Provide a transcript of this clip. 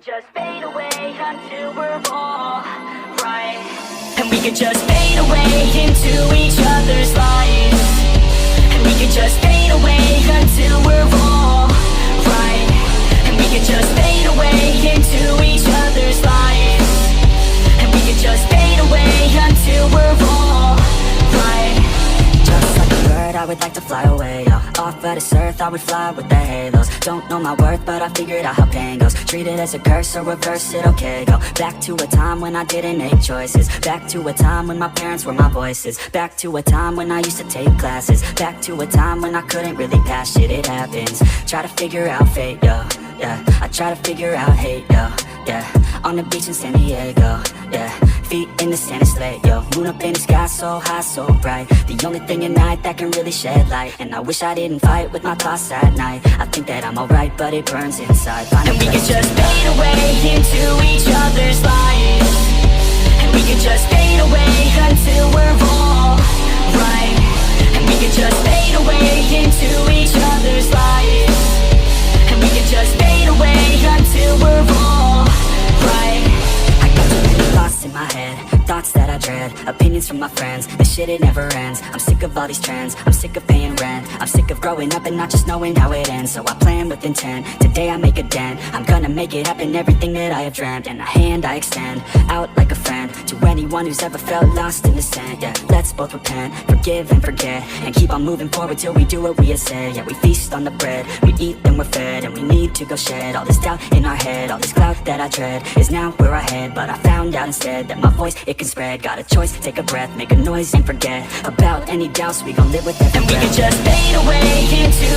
could just fade away until we're all right. And we could just fade away into each other's lives. And we could just fade away until we're all right. And we could just fade away into each other's lives. And we could just fade away until we're all right. Just like a bird, I would like to fly away, yo. Off of this earth, I would fly with the halos. Don't know my worth, but I figured out how pain goes. Treat it as a curse or reverse it, okay, go back to a time when I didn't make choices. Back to a time when my parents were my voices. Back to a time when I used to take classes. Back to a time when I couldn't really pass shit, it happens. Try to figure out fate, yo, yeah. I try to figure out hate, yo, yeah. On the beach in San Diego, yeah. Feet in the sand, it's late, yo. Moon up in the sky, so high, so bright. The only thing at night that can really shed light. And I wish I didn't fight with my thoughts at night. I think that I'm alright, but it burns inside. And we could just fade away into each other's lives. And we could just fade away until we're all right. And we could just fade away into each other's lives. And we could just fade away until we're all right. I got too many thoughts in my head, thoughts that I dread, opinions from my friends, this shit it never ends. I'm sick of all these trends, I'm sick of paying rent, I'm sick of growing up and not just knowing how it ends. So I plan with intent, today I make a dent, I'm gonna make it happen, everything that I have dreamt. And a hand I extend, out like a friend, to anyone who's ever felt lost in the sand. Yeah, let's both repent, forgive and forget, and keep on moving forward till we do what we have said. Yeah, we feast on the bread, we eat then we're fed, and we need to go shed all this doubt in our head. All this cloud that I dread is now where I head, but I found out instead that my voice, it can spread. Got a choice, take a breath, make a noise and forget about any doubts, we gon' live with every breath. And we could just fade away into